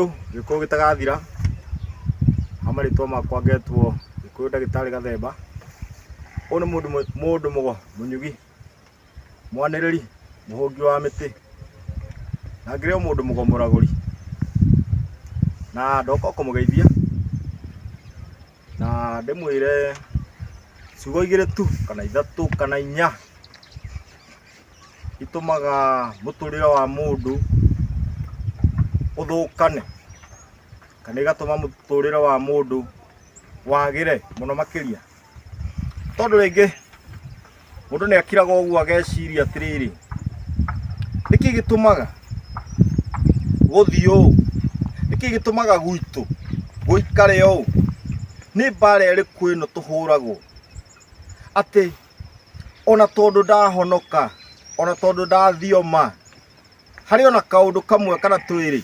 Gikuyu gitagathira amaritwa makwa ngetwo Gikuyu ndagitari Gathemba. Uyu ni mundu mugo munyugi mwaniriri muhungi wa miti na ngire mundu mugo muraguri na ndoka kumugeithia na ndimwire ciugo igire tu kana ithatu kana inya itumaga muturire wa mundu uthukane kana igatuma muturire wa mundu wagire muno makiria. Tondu ringi mundu ni akiraga uguo ageciria atiriri niki gitumaga guthio niki gitumaga gwitu guikare o ni bare iriku ino tuhuragwo ati ona tondu ndahonoka ona tondu ndathioma hari ona kaundu kamwe kana twiri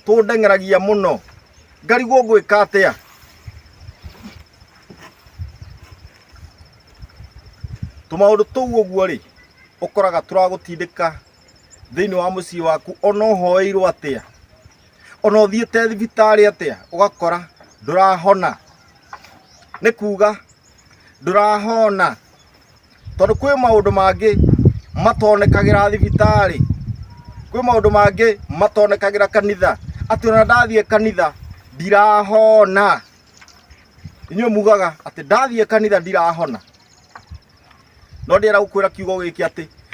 tundengeragia muno ngarigwo gwika atia. Tumaundu tuu uguo ri ukoraga turagutindika thiini wa mucii waku ona uhoeirwo atia ona uthiite thibitari atia ugakora ndurahona ni kuga ndurahona tondu kwi maundu mangi matonekagira thibitari kwi maundu mangi matonekagira kanitha ati ona ndathie kanitha ndirahona. Inyuĩ mugaga ati ndathie kanitha ndirahona no ndira gukwira kiugo giki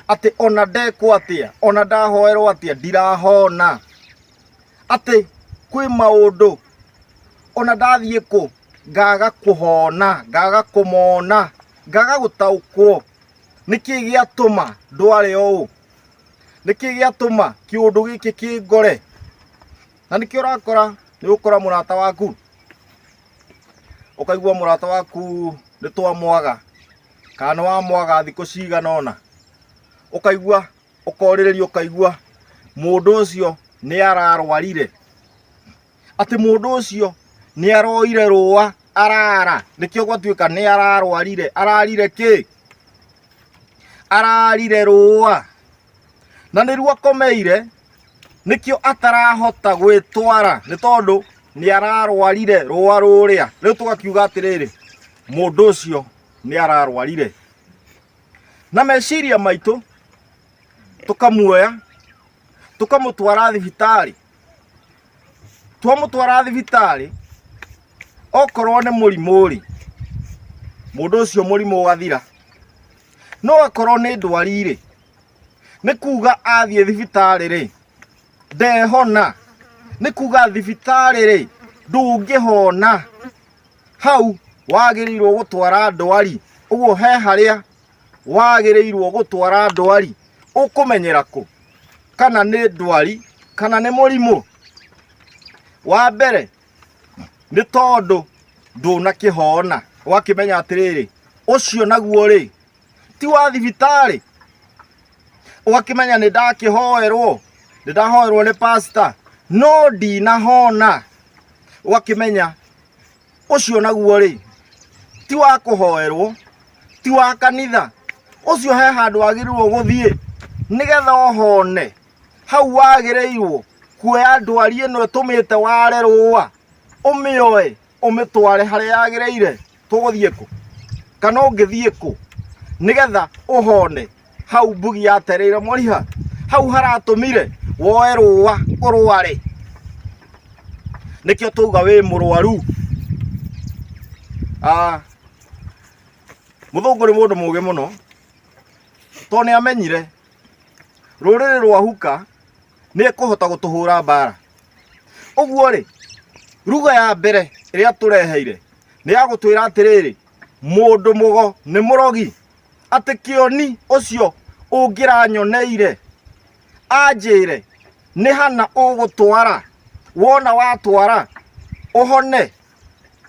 ati ona ndekwo atia ona ndahoerwo atia ndirahona ati kwi maundu ona ndathie ku ngaga kuhona ngaga kumona ngaga gutaukwo niki giatuma ndware o niki giatuma kiundu giki kingore na niki urakora ni ukora murata waku ukaigua murata waku ni twamwaga kana wa mwaga thiku cigana ona ukaigua ukoriririo ukaigua mundu ucio ni ararwarire ati mundu ucio ni aroire ruwa arara nikio gwatuika ni ararwarire ararire ki ararire ruwa na ni ruwa komeire nikio atarahota gwitwara ni tondu ni ararwarire ruwa ruria riu tugakiuga atiriri mundu ucio ni ararwarire na meciria maitu tukamuoya tukamutwara thibitari twamutwara thibitari okorwo ni murimu ri mundu ucio murimu ugathira no akorwo ni ndwari ri ni kuga athie thibitari ri ndehona ni kuga thibitari ri ndungihona hau wagirirwo gutwara ndwari uguo he haria wagirirwo gutwara ndwari ukumenyera ku kana ni ndwari kana ni murimu. Wa mbere ni tondu ndunakihona wakimenya atiriri ucio naguo ri ti wa thibitari wakimenya ni ndakihoerwo ni pastor no ndinahona wakimenya ucio naguo ri ti wa kuhoerwo ti wa kanitha ucio he handu agirirwo guthie nigetha ohone hau wagirirwo kuoya ndwari ino tumite ware ruwa umioe umitware haria yagirire tuguthie ku kana ungithie ku nigetha uhone hau mbugi yatereire moriha hau haratumire woe ruwa urware nikio tuga wi murwaru. Muthungu ni mundu muge muno to ni amenyire ruriri rwa huka ni ekuhota gutuhura bara uguo ri ruga ya mbere iria tureheire ni ya gutwira atiriri mundu mugo ni murogi ati kioni ucio ungiranyoneire anjire ni hana ugutwara wona watwara uhone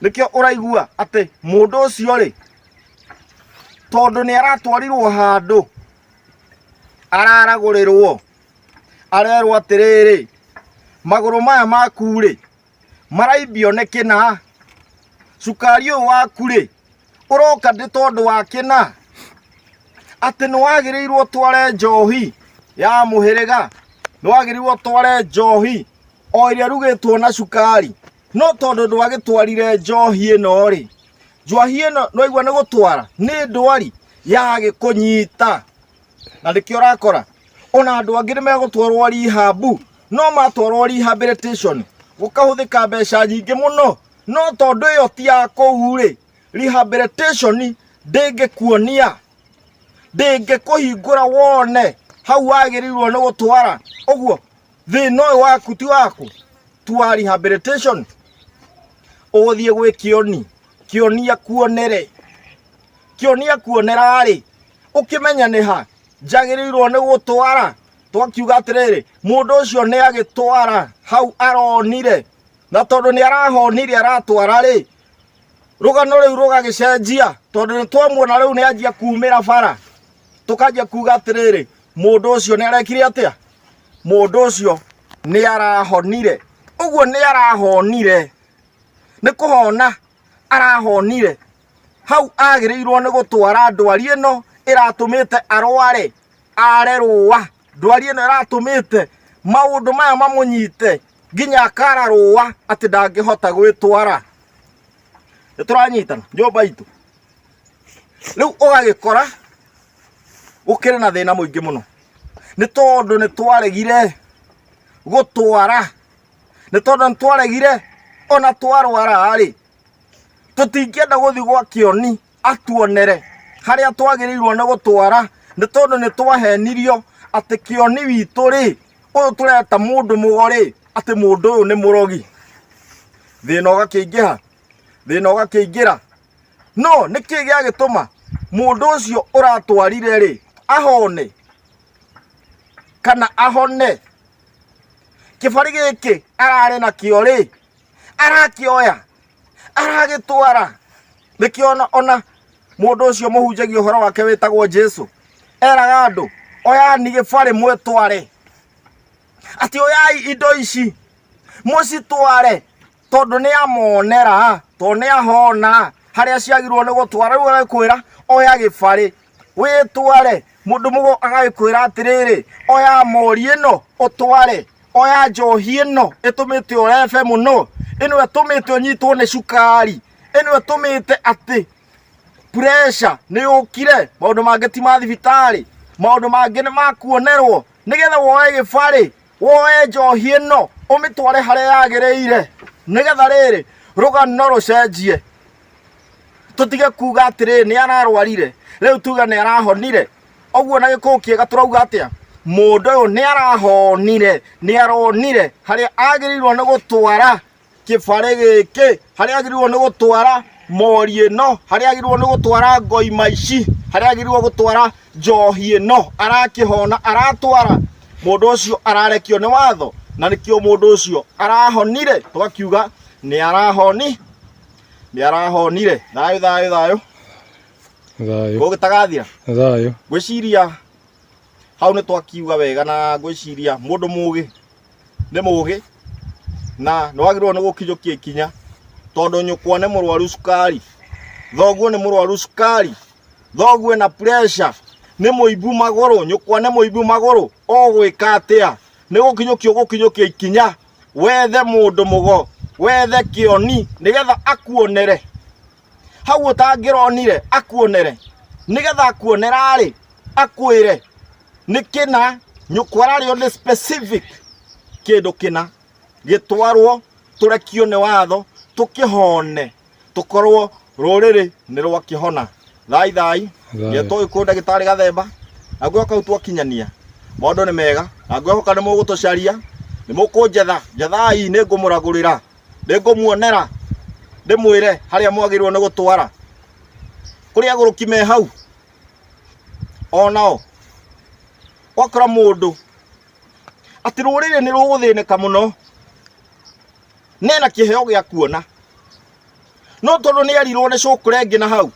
nikio uraigua ati mundu ucio ri tondu ni aratwarirwo handu araragurirwo arerwo atiriri maguru maya maku ri maraibio ni kina cukari uyu waku ri uroka ndi tondu wa kina ati ni wagirirwo tware njohi ya muhiriga ni wagirirwo tware njohi o iria rugitwo na cukari no tondu ndwagitwarire njohi ino ri njohi ino no igwa ni gutwara ni ndwari yage kunyita na ndikio rakora ona andu angi nimegutwarwo rihabu no matwarwo rehabilitation gukahuthika mbeca nyingi muno no tondu iyo ti ya kou ri rehabilitation ndingikuonia ndingikuhingura wone hau wagirirwo ni gutwara uguo thina uyu waku ti waku twa rehabilitation uthie gwi kionia kuonera ri ukimenya ni ha njagirirwo ni gutwara twakiuga atiriri mundu ucio ni agitwara hau aronire na tondu ni arahonire aratwara ri rugano riu rugagicenjia tondu ni twamuona riu ni anjia kumira bara tukanjia kuga atiriri mundu ucio ni arekire atia mundu ucio ni arahonire uguo ni arahonire ni kuhona arahonire hau agirirwo ni gutwara ndwari ino iratumite arware arerwa ndwari ino iratumite maundu maya mamunyite nginya akararwa ati ndangihota gwitwara nituranyitana nyumba itu riu ugagikora gukire na thina muingi muno ni tondu ni twaregire gutwara ni tondu ni twaregire ona twarwara ari tutingienda guthi gwa kioni atuonere haria twagirirwo ni gutwara ni tondu ni twahenirio ati kioni witu ri uyu tureta mundu mugori ati mundu uyu ni murogi thina ugakiingira no niki giagituma mundu ucio uratwarire ri ahone kana ahone kibari giki arare na kio ri arakioya aragitwara nikiona ona mundu ucio muhunjagia uhoro wake witagwo Jesu eraga andu oya ni gibari mwetware ati oya indo ici mucitware tondu ni amonera to ni ahona haria ciagirwo ni gutwara riu agakwira oya gibari witware mundu mugo agakwira atiriri oya mori ino utware oya njohi ino itumite urefe muno ino itumite unyitwo ni cukari ino itumite ati pressure ni ukire maundu mangi ti ma thibitari maundu mangi ni makuonerwo nigetha woe gibari woe njohi ino umitware haria yagireire nigetha riri rugano rucenjie tutige kuga atiriri ni ararwarire riu tuga ni arahonire oguo na gikuyu kiega turauga atia mundu uyu ni arahonire ni aronire haria agirirwo ni gutwara kibari giki haria agirirwo ni gutwara mori ino haria agirirwo ni gutwara ngoima ici haria agirirwo gutwara njohi ino arakihona aratwara mundu ucio ararekio ni watho na nikio mundu ucio arahonire tugakiuga ni arahonire thayu gugitagathira thayu gwiciria hau ni twakiuga wega na gwiciria mundu mugi ni mugi na nwagirwo ni gukinjukia ikinya tondu nyukwa ni murwaru sukari thoguo ni murwaru sukari thoguo na pressure ni muibu magoro nyukwa ni muibu magoro o gwika atia ni gukinjukia ikinya wethe mundu mugo wethe kioni nigetha akuonere hau utangironire akuonere nigetha akuonera ari akwire nikina nyukwara rio ni specific kindu kina gitwarwo turekio ni watho tukihone tukorwo ruriri ni rwakihona thai yeto ikunda gitari Gathemba agwe kau twakinyania mondo ni mega agwe hoka ni mugutucaria ni mukunjetha jethai ni ngumuragurira ni ngumuonera ndimwire haria mwagirwo ni gutwara kuri aguruki me hau onao wakora mundu ati rurire ni ruguthinika muno nena kiheo gia kuona no tondu ni arirwo ni cukure ngi na hau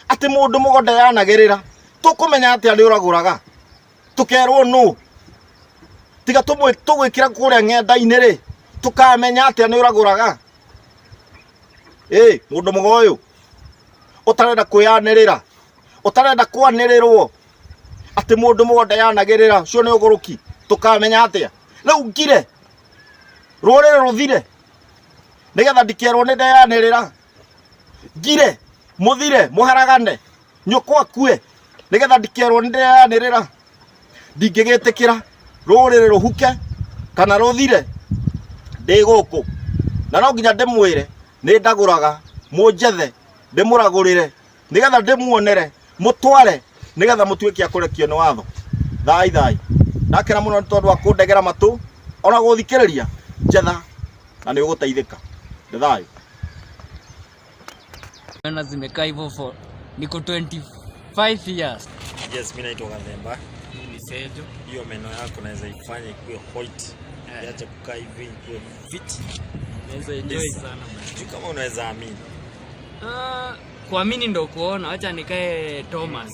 ati mundu mugonde yanagirira tukumenya ati ari uraguraga tukerwo no tiga tugwikira kuria ng'enda-ini ri tukamenya ati ni uraguraga mundu mugoyo utarenda kuyanirira utarenda kwanirirwo ati mundu mugonde yanagirira cio ni uguruki tukamenya atia riu ngire rorere ruthire nigetha ndikerwo ni ndeyanirira ngire muthire muharagane nyoko akue nigetha ndikerwo ni ndeyanirira ndingigitikira rorere ruhuke kana ruthire ndi guku na no nginya ndimwire ni ndaguraga munjethe ndimuragurire nigetha ndimuonere mutware nigetha mutuike akurekio ni watho thai ndakira muno tondu wa kundegera matu ona guthikiriria njetha na ni uguteithika thai na zimekaa hivyo for niko 25 years. Yes, mimi naitwa Gathemba. Ni Sejo. Hiyo meno yako naweza ifanye ikuwe white. Iache kukaa hivi ikuwe fit. Naweza enjoy sana man. Sijui kama unaweza amini. Kuamini ndo kuona. Acha nikae Thomas.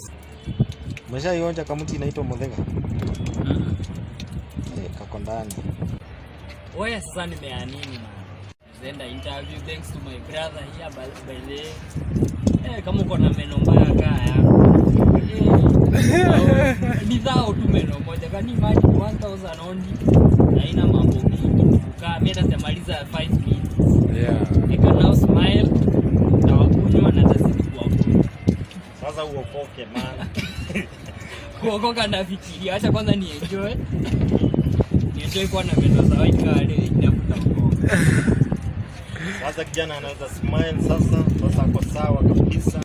Umeshaionja kamuti inaitwa Muthenga? Kako ndani. Wewe sasa nimeamini man. Zenda interview thanks to my brother here by the kama uko na meno mbaya kaa yako. Ni dhao tu meno moja kani maji 1000 only. Haina mambo mingi. Kukaa mimi nitamaliza 5 minutes. I can now smile na wakunywa na tazidi kuwakunywa. Sasa uokoke man. Kuokoka nafikiria acha kwanza ni enjoy. Ni enjoy kwa na meno za white kale inafuta kuokoka. Sasa kijana anaweza smile sasa kwa sawa kabisa.